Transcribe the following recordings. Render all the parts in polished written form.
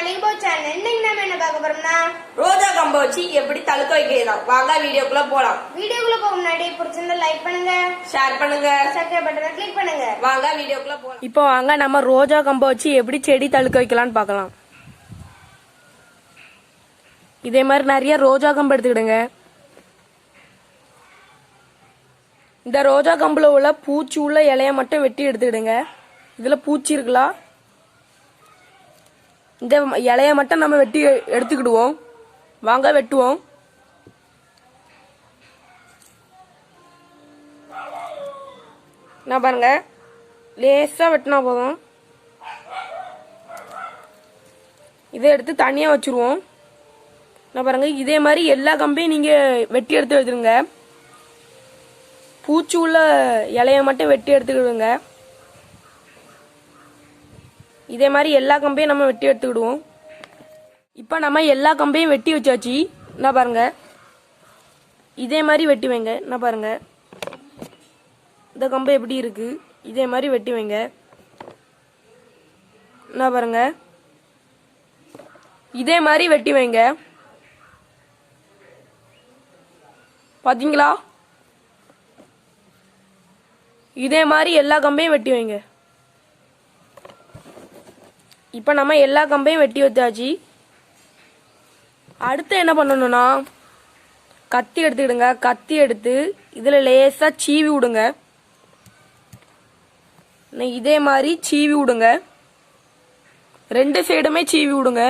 மல்லிகை சேனல். இன்னைக்கு நாம என்ன பார்க்க போறோம்னா ரோஜா கம்பை வச்சு எப்படி தழுக்க வைக்கலாம். வாங்க வீடியோக்குள்ள போலாம். வீடியோக்குள்ள போக முன்னாடி பிடிச்சிருந்தா லைக் பண்ணுங்க, ஷேர் பண்ணுங்க, சப்ஸ்கிரைப் பட்டனை கிளிக் பண்ணுங்க. வாங்க வீடியோக்குள்ள போலாம். இப்போ வாங்க நம்ம ரோஜா கம்பை வச்சு எப்படி செடி தழுக்க வைக்கலாம்னு பார்க்கலாம். இதே மாதிரி நிறைய ரோஜா கம்பு எடுத்துக்கிடுங்க. இந்த ரோஜா கம்புல உள்ள பூச்சி உள்ள இலைய மட்டும் வெட்டி எடுத்துக்கிடுங்க. இதுல பூச்சி இருக்கலாம், இந்த இலைய மட்டும் நம்ம வெட்டி எடுத்துக்கிடுவோம். வாங்க வெட்டுவோம். நான் பாருங்க லேசா வெட்டினா போதும். இதை எடுத்து தனியா வச்சிருவோம். நான் பாருங்க இதே மாதிரி எல்லா கம்பையும் நீங்க வெட்டி எடுத்து வச்சிருங்க. பூச்சி உள்ள இலைய மட்டும் வெட்டி எடுத்துக்கிடுங்க. இதே மாதிரி எல்லா கம்பையும் நம்ம வெட்டி எடுத்துக்கிடுவோம். இப்போ நம்ம எல்லா கம்பையும் வெட்டி வச்சாச்சு. என்ன பாருங்க இதே மாதிரி வெட்டி வைங்க. என்ன பாருங்க இந்த கம்பை எப்படி இருக்கு, இதே மாதிரி வெட்டி வைங்க. என்ன பாருங்க இதே மாதிரி வெட்டி வைங்க. பாத்தீங்களா? இதே மாதிரி எல்லா கம்பையும் வெட்டி வைங்க. இப்போ நம்ம எல்லா கம்பையும் வெட்டி வச்சாச்சு. அடுத்து என்ன பண்ணணும்னா கத்தி எடுத்துக்கிடுங்க. கத்தி எடுத்து இதுல லேசா சீவி விடுங்க. இதே மாதிரி சீவி விடுங்க. ரெண்டு சைடுமே சீவி விடுங்க.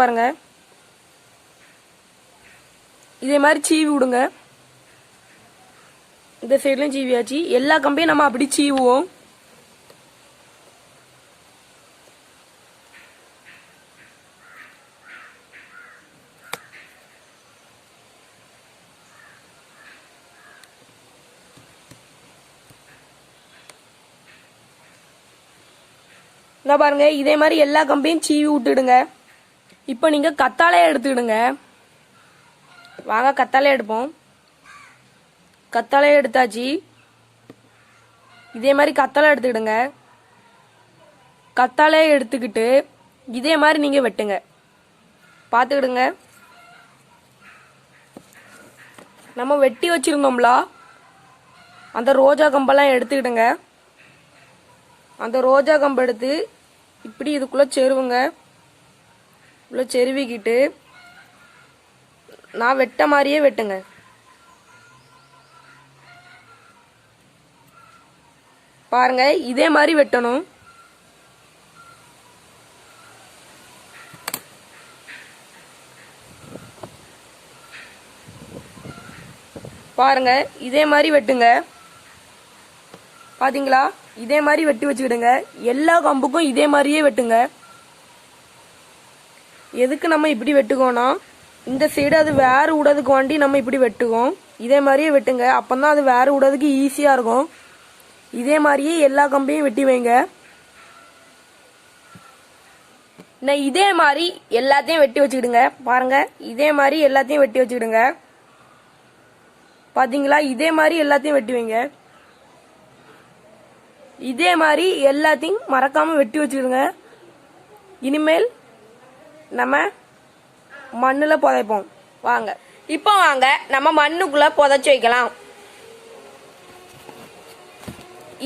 பாருங்க இதே மாதிரி சீவி விடுங்க. இந்த சைட்லயும் சீவியாச்சு. எல்லா கம்பையும் நம்ம அப்படி சீவுவோம். பாருங்க இதே மாதிரி எல்லா கம்பையும் சீவி விட்டுடுங்க. இப்போ நீங்க கத்தாழைய எடுத்துக்கிடுங்க. வாங்க கத்தாழைய எடுப்போம். கத்தாழைய எடுத்தாச்சு. இதே மாதிரி கத்தாழை எடுத்துக்கிடுங்க. கத்தாழைய எடுத்துக்கிட்டு இதே மாதிரி நீங்க வெட்டுங்க. பார்த்துக்கிடுங்க. நம்ம வெட்டி வச்சிருந்தோம்ல அந்த ரோஜா கம்பெல்லாம் எடுத்துக்கிடுங்க. அந்த ரோஜா கம்பை எடுத்து இப்படி இதுக்குள்ள செருவுங்க. உள்ள செருவிக்கிட்டு நான் வெட்ட மாதிரியே வெட்டுங்க. பாருங்க இதே மாதிரி வெட்டணும். பாருங்க இதே மாதிரி வெட்டுங்க. பாத்தீங்களா? இதே மாதிரி வெட்டி வச்சுக்கிடுங்க. எல்லா கம்புக்கும் இதே மாதிரியே வெட்டுங்க. எதுக்கு நம்ம இப்படி வெட்டுக்கோனா இந்த சைடு அது வேற விடதுக்கு வாண்டி நம்ம இப்படி வெட்டுவோம். இதே மாதிரியே வெட்டுங்க. அப்பதான் அது வேற விடதுக்கு ஈஸியா இருக்கும். இதே மாதிரியே எல்லா கம்பையும் வெட்டி வைங்க. இதே மாதிரி எல்லாத்தையும் வெட்டி வச்சுக்கிடுங்க. பாருங்க இதே மாதிரி எல்லாத்தையும் வெட்டி வச்சுக்கிடுங்க. பாத்தீங்களா? இதே மாதிரி எல்லாத்தையும் வெட்டி வைங்க. இதே மாதிரி எல்லாத்தையும் மறக்காம வெட்டி வச்சுக்கிடுங்க. இனிமேல் நம்ம மண்ணுல புதைப்போம். வாங்க இப்போ வாங்க நம்ம மண்ணுக்குள்ள புதைச்சு வைக்கலாம்.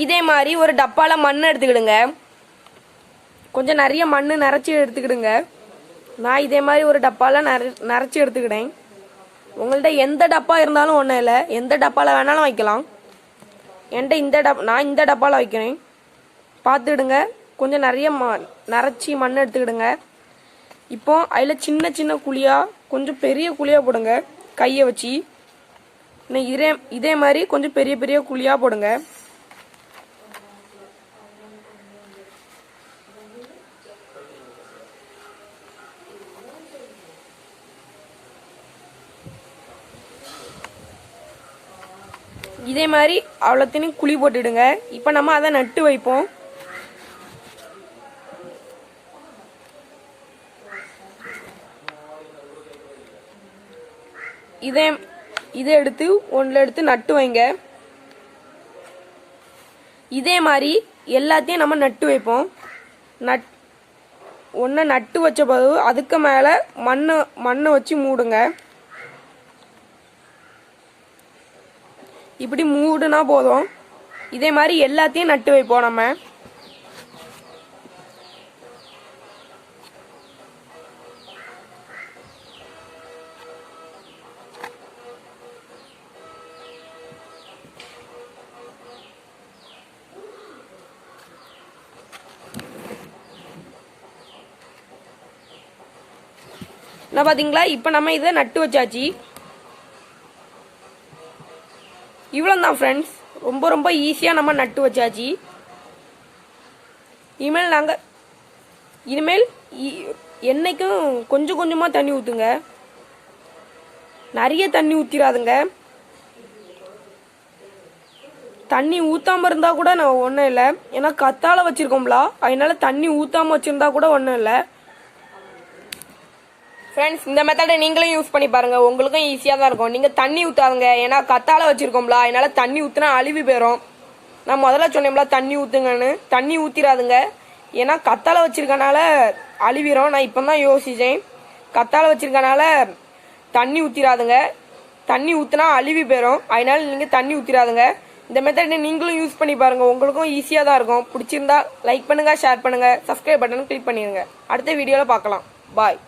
இதே மாதிரி ஒரு டப்பால மண் எடுத்துக்கிடுங்க. கொஞ்சம் நிறைய மண் நிறைச்சி எடுத்துக்கிடுங்க. நான் இதே மாதிரி ஒரு டப்பால நிறைச்சி எடுத்துக்கிட்டேன். உங்கள்ட்ட எந்த டப்பா இருந்தாலும் ஒன்றும் இல்லை, எந்த டப்பால வேணாலும் வைக்கலாம். என்கிட்ட நான் இந்த டப்பால வைக்கிறேன். பார்த்துக்கிடுங்க. கொஞ்சம் நிறைய நிறைச்சி மண் எடுத்துக்கிடுங்க. இப்போ அதில் சின்ன சின்ன குழியா கொஞ்சம் பெரிய குழியா போடுங்க. கையை வச்சு இதே மாதிரி கொஞ்சம் பெரிய பெரிய குழியா போடுங்க. இதே மாதிரி அவ்வளோத்தையும் குழி போட்டுடுங்க. இப்போ நம்ம அதை நட்டு வைப்போம். இதை எடுத்து ஒன்றில் எடுத்து நட்டு வைங்க. இதே மாதிரி எல்லாத்தையும் நம்ம நட்டு வைப்போம். ஒன்றை நட்டு வச்ச பிறகு அதுக்கு மேலே மண்ணை வச்சு மூடுங்க. இப்படி மூடுனா போதும். இதே மாதிரி எல்லாத்தையும் நட்டு வைப்போம் நம்ம. என்ன பார்த்தீங்களா? இப்போ நம்ம இதை நட்டு வச்சாச்சு. இவ்வளோ தான் ஃப்ரெண்ட்ஸ், ரொம்ப ரொம்ப ஈஸியாக நம்ம நட்டு வச்சாச்சு. இனிமேல் என்னைக்கும் கொஞ்சம் கொஞ்சமாக தண்ணி ஊற்றுங்க, நிறைய தண்ணி ஊற்றிடாதுங்க. தண்ணி ஊற்றாமல் இருந்தால் கூட நான் ஒன்றும் இல்லை, ஏன்னா கத்தாழை வச்சுருக்கோம்ல, அதனால தண்ணி ஊற்றாமல் வச்சுருந்தா கூட ஒன்றும் இல்லை. ஃப்ரெண்ட்ஸ், இந்த மெத்தடை நீங்களும் யூஸ் பண்ணி பாருங்க, உங்களுக்கும் ஈஸியாக தான் இருக்கும். நீங்கள் தண்ணி ஊற்றாதுங்க, ஏன்னா கத்தாழை வச்சிருக்கோம்ல, அதனால தண்ணி ஊற்றினா அழுவி போயிடும். நான் முதல்ல சொன்னேன்ல தண்ணி ஊற்றுங்கன்னு, தண்ணி ஊற்றிடாதுங்க, ஏன்னா கத்தாழை வச்சிருக்கனால அழுவிடும். நான் இப்போ தான் யோசித்தேன், கத்தாழை வச்சிருக்கனால தண்ணி ஊற்றிடாதுங்க, தண்ணி ஊற்றினா அழுவி போயிடும், அதனால நீங்கள் தண்ணி ஊற்றிடாதுங்க. இந்த மெத்தடை நீங்களும் யூஸ் பண்ணி பாருங்க, உங்களுக்கும் ஈஸியாக தான் இருக்கும். பிடிச்சிருந்தா லைக் பண்ணுங்க, ஷேர் பண்ணுங்க, சப்ஸ்கிரைப் பட்டன் கிளிக் பண்ணிடுங்க. அடுத்த வீடியோவில் பார்க்கலாம். பாய்.